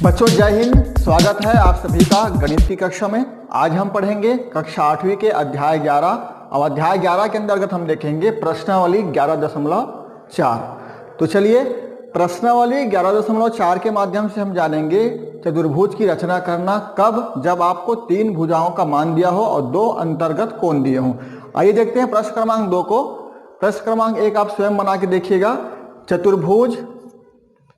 बच्चों जय हिंद। स्वागत है आप सभी का गणित की कक्षा में। आज हम पढ़ेंगे कक्षा 8वीं के अध्याय 11। अब अध्याय 11 के अंतर्गत हम देखेंगे प्रश्नावली 11.4। तो चलिए प्रश्नावली 11.4 के माध्यम से हम जानेंगे चतुर्भुज की रचना करना कब, जब आपको 3 भुजाओं का मान दिया हो और 2 अंतर्गत कोण दिए हों। आइए देखते हैं प्रश्न क्रमांक 2 को। प्रश्न क्रमांक 1 आप स्वयं बना के देखिएगा। चतुर्भुज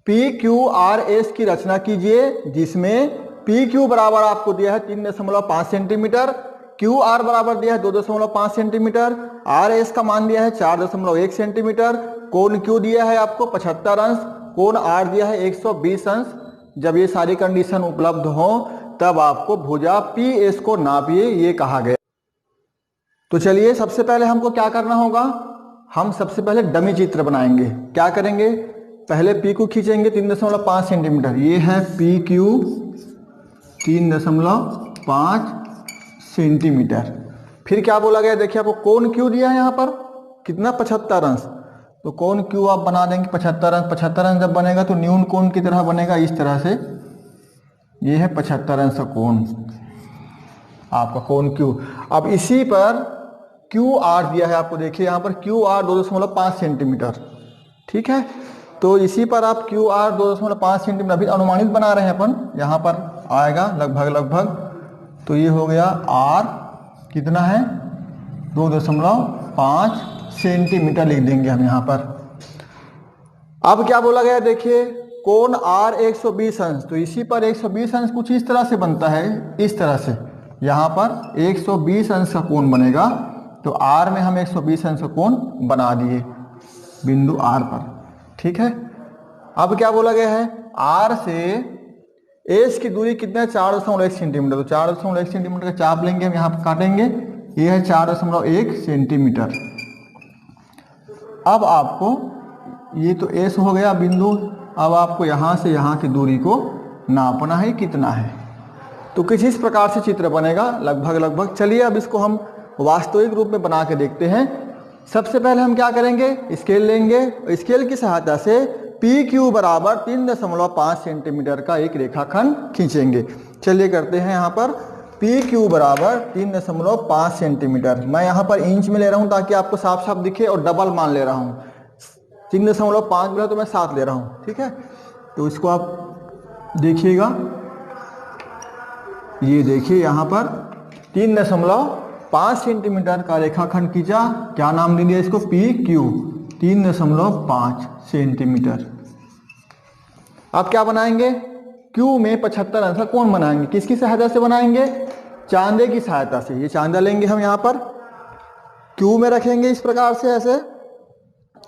PQRS की रचना कीजिए जिसमें PQ बराबर आपको दिया है 3.5 सेंटीमीटर, QR बराबर दिया है 2.5 सेंटीमीटर, RS का मान दिया है 4.1 सेंटीमीटर, कोण Q दिया है आपको 75 अंश, कोण R दिया है 120 अंश। जब ये सारी कंडीशन उपलब्ध हो तब आपको भुजा PS को नापिए, ये कहा गया। तो चलिए सबसे पहले हमको क्या करना होगा, हम सबसे पहले डमी चित्र बनाएंगे। क्या करेंगे, पहले P को खींचेंगे 3.5 सेंटीमीटर, ये है PQ 3.5 सेंटीमीटर। फिर क्या बोला गया, देखिए आपको कोण Q दिया है यहाँ पर कितना 75 अंश, तो कोण Q आप बना देंगे 75 अंश। 75 अंश जब बनेगा तो न्यून कोण की तरह बनेगा, इस तरह से। ये है 75 अंश का कोण, आपका कोण Q। अब इसी पर QR दिया है आपको, देखिए यहाँ पर QR 2.5 सेंटीमीटर, ठीक है। तो इसी पर आप QR 2.5 सेंटीमीटर अभी अनुमानित बना रहे हैं अपन, यहाँ पर आएगा लगभग। तो ये हो गया R कितना है 2.5 सेंटीमीटर लिख देंगे हम यहाँ पर। अब क्या बोला गया, देखिए कोण R 120 अंश, तो इसी पर 120 अंश कुछ इस तरह से बनता है, इस तरह से यहाँ पर 120 अंश का कोण बनेगा। तो R में हम 120 अंश का कोण बना दिए बिंदु R पर, ठीक है। अब क्या बोला गया है, R से S की दूरी कितना है 4.1 सेंटीमीटर, तो 4.1 सेंटीमीटर का चाप लेंगे हम, यहाँ पर काटेंगे, ये है 4.1 सेंटीमीटर। अब आपको ये तो S हो गया बिंदु, अब आपको यहाँ से यहाँ की दूरी को नापना है कितना है। तो कुछ इस प्रकार से चित्र बनेगा लगभग। चलिए अब इसको हम वास्तविक रूप में बना के देखते हैं। सबसे पहले हम क्या करेंगे, स्केल लेंगे, स्केल की सहायता से PQ बराबर 3.5 सेंटीमीटर का एक रेखाखंड खींचेंगे। चलिए करते हैं। यहाँ पर PQ बराबर 3.5 सेंटीमीटर, मैं यहाँ पर इंच में ले रहा हूँ ताकि आपको साफ साफ दिखे, और डबल मान ले रहा हूँ। 3.5 मिला तो मैं 7 ले रहा हूँ, ठीक है। तो इसको आप देखिएगा, ये देखिए यहाँ पर 3.5 सेंटीमीटर का रेखाखंड खींचा, क्या नाम दे दिया इसको, PQ 3.5 सेंटीमीटर। अब क्या बनाएंगे, Q में 75 अंश का कोण बनाएंगे। किसकी सहायता से बनाएंगे, चांदे की सहायता से। ये चांदा लेंगे हम यहाँ पर Q में रखेंगे इस प्रकार से ऐसे,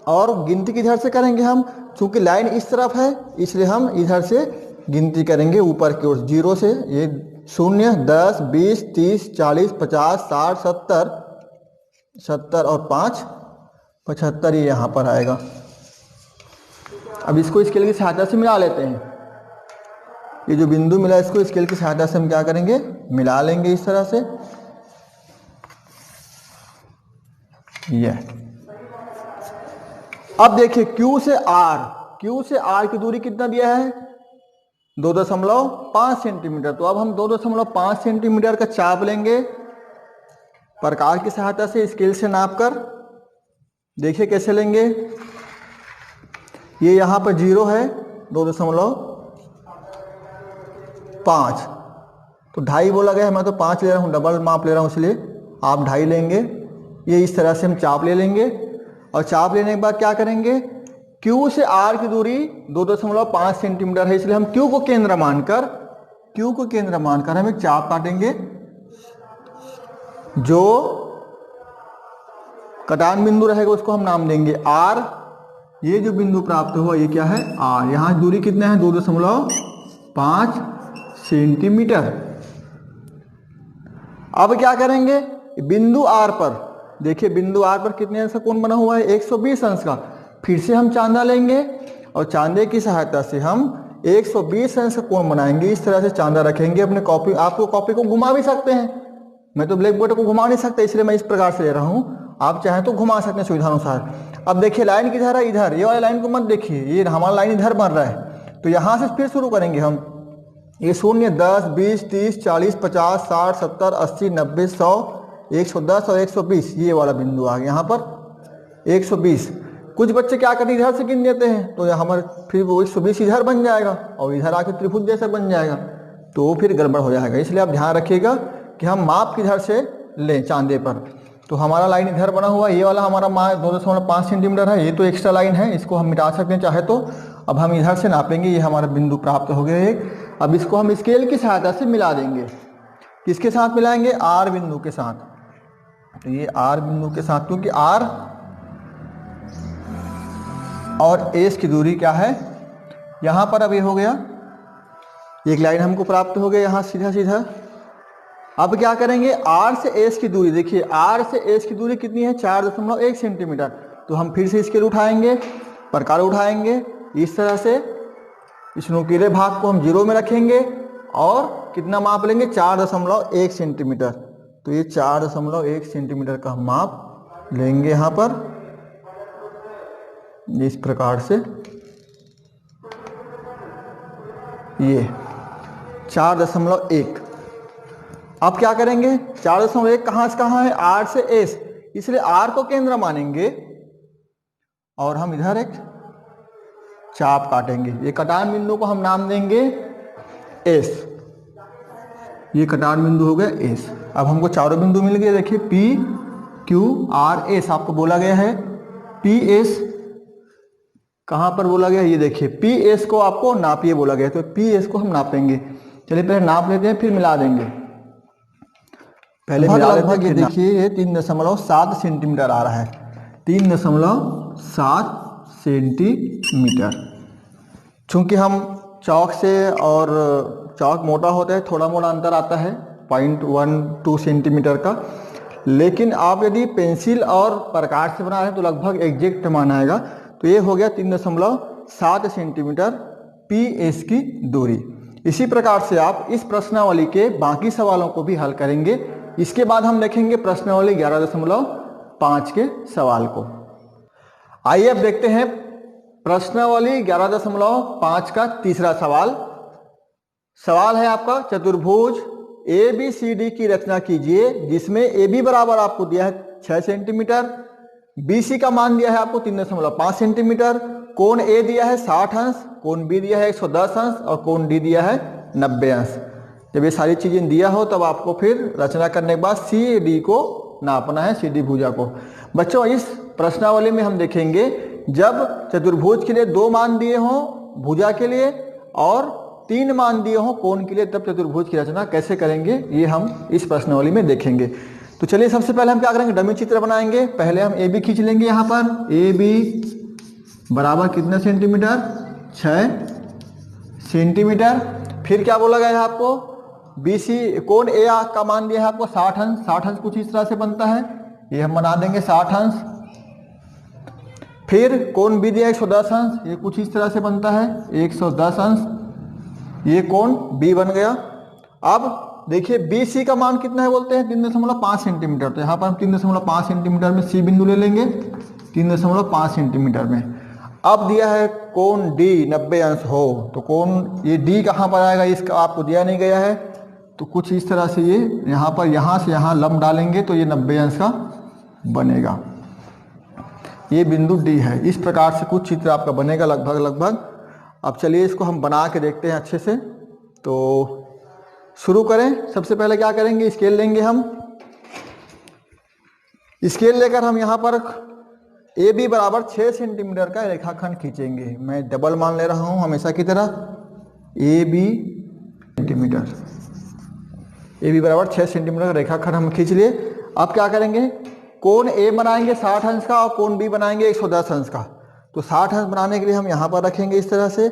और गिनती किधर से करेंगे हम, चूंकि लाइन इस तरफ है इसलिए हम इधर से गिनती करेंगे ऊपर की ओर 0 से। ये 0, 10, 20, 30, 40, 50, 60, 70 और 5 75, ये यहाँ पर आएगा। अब इसको स्केल की सहायता से मिला लेते हैं। ये जो बिंदु मिला इसको स्केल की सहायता से हम क्या करेंगे, मिला लेंगे इस तरह से। ये अब देखिए Q से R की दूरी कितना दिया है 2.5 सेंटीमीटर। तो अब हम 2.5 सेंटीमीटर का चाप लेंगे प्रकार की सहायता से, स्केल से नापकर। देखिए कैसे लेंगे, ये यहाँ पर 0 है 2.5, तो 2.5 बोला गया है, मैं तो 5 ले रहा हूँ, डबल माप ले रहा हूँ, इसलिए आप 2.5 लेंगे। ये इस तरह से हम चाप ले लेंगे, और चाप लेने के बाद क्या करेंगे, Q से R की दूरी 2.5 सेंटीमीटर है, इसलिए हम Q को केंद्र मानकर हम एक चाप काटेंगे। जो कटान बिंदु रहेगा उसको हम नाम देंगे R। ये जो बिंदु प्राप्त हुआ ये क्या है, R। यहाँ दूरी कितना है 2.5 सेंटीमीटर। अब क्या करेंगे, बिंदु R पर देखिए, बिंदु R पर कितने अंश का कोण बना हुआ है 120 अंश का। फिर से हम चांदा लेंगे और चांदे की सहायता से हम 120 अंश का कोण बनाएंगे। इस तरह से चांदा रखेंगे अपने कॉपी, आपको कॉपी को घुमा भी सकते हैं, मैं तो ब्लैक बोर्ड को घुमा नहीं सकता इसलिए मैं इस प्रकार से ले रहा हूँ, आप चाहें तो घुमा सकते हैं सुविधानुसार। अब देखिए लाइन किधर है, इधर, ये वाली लाइन को मत देखिए, ये हमारा लाइन इधर बन रहा है, तो यहाँ से फिर शुरू करेंगे हम। ये शून्य 10, 20, 30, 40, 50, 60, 70, 80, 90, 100, 110 और 120, ये वाला बिंदु आ गया यहाँ पर 120। कुछ बच्चे क्या करते हैं, इधर से गिन देते हैं, तो हमारे फिर वो 120 इधर बन जाएगा और इधर आके त्रिभुज जैसा बन जाएगा, तो फिर गड़बड़ हो जाएगा। इसलिए आप ध्यान रखिएगा कि हम माप किधर से लें चांदे पर। तो हमारा लाइन इधर बना हुआ, ये वाला हमारा माप 2.5 सेंटीमीटर है, ये तो एक्स्ट्रा लाइन है, इसको हम मिटा सकते हैं चाहे तो। अब हम इधर से नापेंगे, ये हमारा बिंदु प्राप्त हो गया एक। अब इसको हम स्केल की सहायता से मिला देंगे। किसके साथ मिलाएंगे? आर बिंदु के साथ। तो ये आर बिंदु के साथ, क्योंकि आर और एस की दूरी क्या है, यहाँ पर अब ये हो गया, एक लाइन हमको प्राप्त हो गई यहाँ सीधा सीधा। अब क्या करेंगे, आर से एस की दूरी, देखिए आर से एस की दूरी कितनी है, 4.1 सेंटीमीटर। तो हम फिर से स्केल उठाएंगे, प्रकार उठाएंगे, इस तरह से इस नुकीले भाग को हम जीरो में रखेंगे और कितना माप लेंगे, 4.1 सेंटीमीटर। तो ये 4.1 सेंटीमीटर का हम माप लेंगे यहाँ पर इस प्रकार से। ये 4.1। अब क्या करेंगे, 4.1 कहाँ से कहाँ है, आर से एस, इसलिए आर को केंद्र मानेंगे और हम इधर एक चाप काटेंगे। ये कटान बिंदु को हम नाम देंगे एस। ये कटान बिंदु हो गया एस। अब हमको चारों बिंदु मिल गए, देखिए पी क्यू आर एस आपको बोला गया है। पी एस कहाँ पर बोला गया, ये देखिए पी एस को आपको नापिए बोला गया, तो पी एस को हम नापेंगे। चलिए पहले नाप लेते हैं, फिर मिला देंगे। पहले मिला लेते हैं, ये देखिए ये 3.7 सेंटीमीटर आ रहा है, 3.7 सेंटीमीटर। चूंकि हम चौक से और चौक मोटा होता है, थोड़ा मोड़ा अंतर आता है 0.12 सेंटीमीटर का, लेकिन आप यदि पेंसिल और प्रकाश से बना रहे हैं तो लगभग एग्जैक्ट मान आएगा। तो ये हो गया 3.7 सेंटीमीटर पी एस की दूरी। इसी प्रकार से आप इस प्रश्नावली के बाकी सवालों को भी हल करेंगे। इसके बाद हम देखेंगे प्रश्नावली 11.5 के सवाल को। आइए अब देखते हैं प्रश्नावली 11.5 का तीसरा सवाल। सवाल है आपका, चतुर्भुज ए बी सी डी की रचना कीजिए जिसमें ए बी बराबर आपको दिया है 6 सेंटीमीटर, बी सी का मान दिया है आपको 3.5 सेंटीमीटर, कोण ए दिया है 60 अंश, कोण बी दिया है 110 अंश और कोण डी दिया है 90 अंश। जब ये सारी चीजें दिया हो तब आपको फिर रचना करने के बाद सी डी को नापना है, सी डी भुजा को। बच्चों इस प्रश्नावली में हम देखेंगे जब चतुर्भुज के लिए 2 मान दिए हों भुजा के लिए और 3 मान दिए हों कोण के लिए, तब चतुर्भुज की रचना कैसे करेंगे ये हम इस प्रश्नावली में देखेंगे। तो चलिए सबसे पहले हम क्या करेंगे, डमी चित्र बनाएंगे। पहले हम ए बी खींच लेंगे, यहाँ पर ए बी बराबर कितने सेंटीमीटर, 6 सेंटीमीटर। फिर क्या बोला गया है आपको, बी सी कोण ए का मान दिया है आपको 60 अंश, 60 अंश कुछ इस तरह से बनता है, ये हम बना देंगे 60 अंश। फिर कोण बी दिया 110 अंश, ये कुछ इस तरह से बनता है 110 अंश, ये कोण बी बन गया। अब देखिए बी सी का मान कितना है बोलते हैं 3.5 सेंटीमीटर, तो यहाँ पर हम 3.5 सेंटीमीटर में सी बिंदु ले लेंगे 3.5 सेंटीमीटर में। अब दिया है कोण डी 90 अंश हो, तो कोण ये डी कहाँ पर आएगा, इसका आपको दिया नहीं गया है, तो कुछ इस तरह से ये यहाँ पर यहाँ से यहाँ लंब डालेंगे तो ये 90 अंश का बनेगा। ये बिंदु डी है। इस प्रकार से कुछ चित्र आपका बनेगा लगभग। अब चलिए इसको हम बना के देखते हैं अच्छे से। तो शुरू करें। सबसे पहले क्या करेंगे, स्केल लेंगे हम। स्केल लेकर हम यहाँ पर ए बी बराबर 6 सेंटीमीटर का रेखाखंड खींचेंगे। मैं डबल मान ले रहा हूँ हमेशा की तरह, A B centimetre, A B बराबर 6 सेंटीमीटर का रेखाखंड हम खींच लिए। अब क्या करेंगे, कोण ए बनाएंगे 60 अंश का और कोण बी बनाएंगे 110 अंश का। तो 60 अंश बनाने के लिए हम यहाँ पर रखेंगे इस तरह से,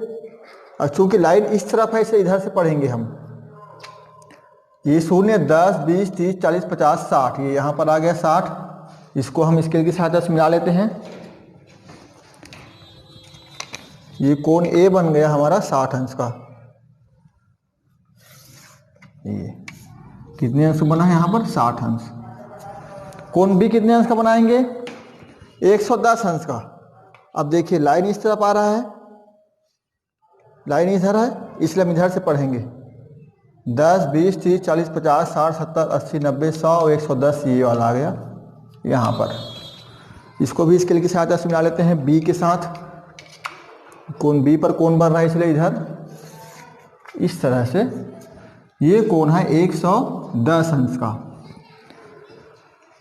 और चूंकि लाइन इस तरफ है इसे इधर से पढ़ेंगे हम। ये 0, 10, 20, 30, 40, 50, 60, ये यहाँ पर आ गया 60। इसको हम स्केल की सहायता से मिला लेते हैं। ये कोण ए बन गया हमारा 60 अंश का। ये कितने अंश बना है यहाँ पर, 60 अंश। कोण बी कितने अंश का बनाएंगे, 110 अंश का। अब देखिए लाइन इस तरफ आ रहा है, लाइन इधर है, इसलिए हम इधर से पढ़ेंगे। 10, 20, 30, 40, 50, 60, 70, 80, 90, 100 और 110 ये वाला आ गया यहाँ पर। इसको भी स्केल की सहायता से मिला लेते हैं बी के साथ। कोण बी पर कोण बन रहा है इसलिए इधर इस तरह से ये कोण है 110 अंश का।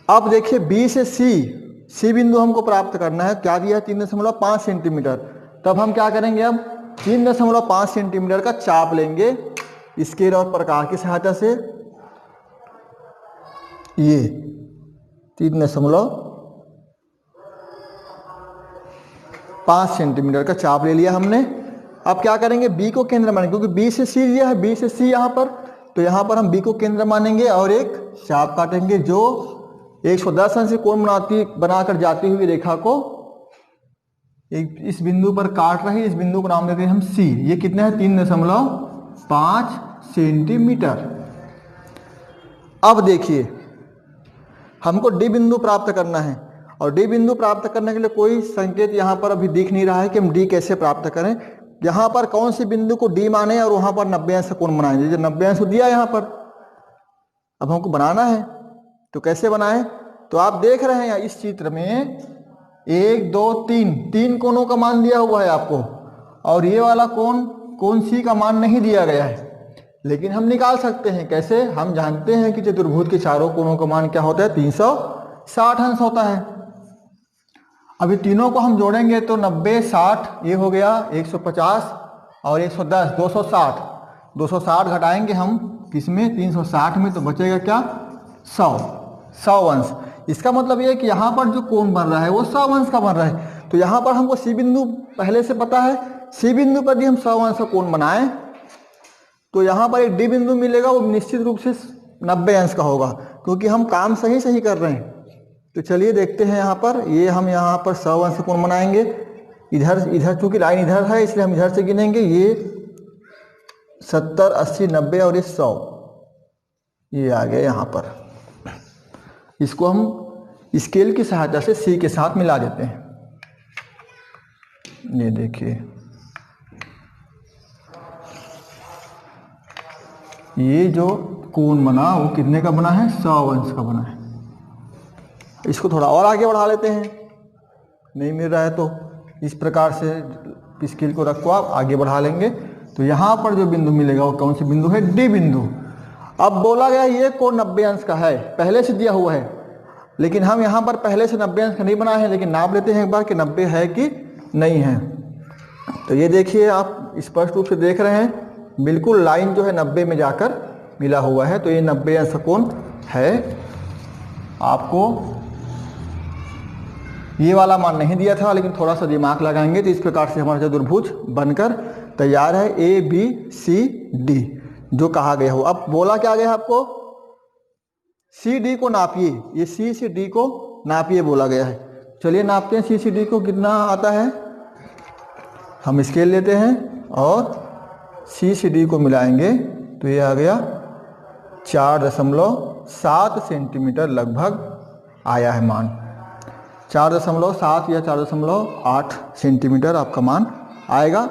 अब देखिए बी से सी बिंदु हमको प्राप्त करना है। क्या दिया है? 3.5 सेंटीमीटर। तब हम क्या करेंगे? अब 3.5 सेंटीमीटर का चाप लेंगे स्केल और प्रकार की सहायता से। ये 3.5 सेंटीमीटर का चाप ले लिया हमने। अब क्या करेंगे? बी को केंद्र मानेंगे, क्योंकि बी से सी दिया है, बी से सी यहाँ पर, तो यहाँ पर हम बी को केंद्र मानेंगे और एक चाप काटेंगे जो 110 अंश से कोण बनाकर जाती हुई रेखा को एक इस बिंदु पर काट रही। इस बिंदु को नाम देते हैं हम सी। ये कितने हैं? 3.5 सेंटीमीटर। अब देखिए हमको डी बिंदु प्राप्त करना है और डी बिंदु प्राप्त करने के लिए कोई संकेत यहाँ पर अभी दिख नहीं रहा है कि हम डी कैसे प्राप्त करें। यहाँ पर कौन सी बिंदु को डी माने और वहां पर 90 अंश कोण बनाएं। जैसे 90 अंश दिया यहाँ पर, अब हमको बनाना है तो कैसे बनाएं? तो आप देख रहे हैं इस चित्र में 1, 2, 3 कोणों का मान दिया हुआ है आपको, और ये वाला कोण सी का मान नहीं दिया गया है, लेकिन हम निकाल सकते हैं। कैसे? हम जानते हैं कि चतुर्भुज के चारों कोणों का मान क्या होता है? 360 अंश होता है। अभी तीनों को हम जोड़ेंगे तो 90, 60 ये हो गया 150 और 110 260। 260 घटाएंगे हम किसमें? 360 में, तो बचेगा क्या? 100 अंश। इसका मतलब ये है कि यहाँ पर जो कोण बन रहा है वो 100 अंश का बन रहा है। तो यहाँ पर हमको सी बिंदु पहले से पता है, सी बिंदु पर भी हम 100 अंश का कोण बनाएं तो यहाँ पर एक डी बिंदु मिलेगा, वो निश्चित रूप से 90 अंश का होगा, क्योंकि हम काम सही कर रहे हैं। तो चलिए देखते हैं यहाँ पर। ये हम यहाँ पर 100 अंश कोण बनाएंगे। इधर चूंकि लाइन इधर है इसलिए हम इधर से गिनेंगे। ये 70, 80, 90 और ये 100 ये आ गया यहाँ पर। इसको हम स्केल की सहायता से सी के साथ मिला देते हैं। ये देखिए ये जो कोण बना वो कितने का बना है? 100 अंश का बना है। इसको थोड़ा और आगे बढ़ा लेते हैं, नहीं मिल रहा है तो इस प्रकार से स्केल को रखो, आप आगे बढ़ा लेंगे तो यहाँ पर जो बिंदु मिलेगा वो कौन सी बिंदु है? डी बिंदु। अब बोला गया ये कोण 90 अंश का है, पहले से दिया हुआ है, लेकिन हम यहाँ पर पहले से 90 अंश का नहीं बनाए हैं, लेकिन नाप लेते हैं एक बार कि 90 है कि नहीं है। तो ये देखिए आप स्पष्ट रूप से देख रहे हैं, बिल्कुल लाइन जो है 90 में जाकर मिला हुआ है। तो ये 90 अंश कोण है। आपको ये वाला मान नहीं दिया था, लेकिन थोड़ा सा दिमाग लगाएंगे तो इस प्रकार से हमारा चतुर्भुज बनकर तैयार है। ABCD जो कहा गया हो। अब बोला क्या गया आपको? CD को नापिए। ये C से D को नापिए बोला गया है। चलिए नापते हैं C से D को कितना आता है। हम स्केल लेते हैं और C से D को मिलाएंगे तो ये आ गया 4.7 सेंटीमीटर लगभग आया है मान। 4.7 या 4.8 सेंटीमीटर आपका मान आएगा।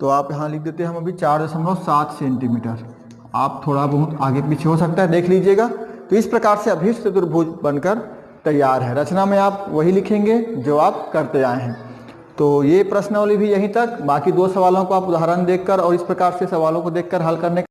तो आप यहाँ लिख देते हैं हम अभी 4.7 सेंटीमीटर। आप थोड़ा बहुत आगे पीछे हो सकता है, देख लीजिएगा। तो इस प्रकार से अभीष्ट चतुर्भुज बनकर तैयार है। रचना में आप वही लिखेंगे जो आप करते आए हैं। तो ये प्रश्नावली भी यहीं तक। बाकी 2 सवालों को आप उदाहरण देखकर और इस प्रकार से सवालों को देखकर हल करने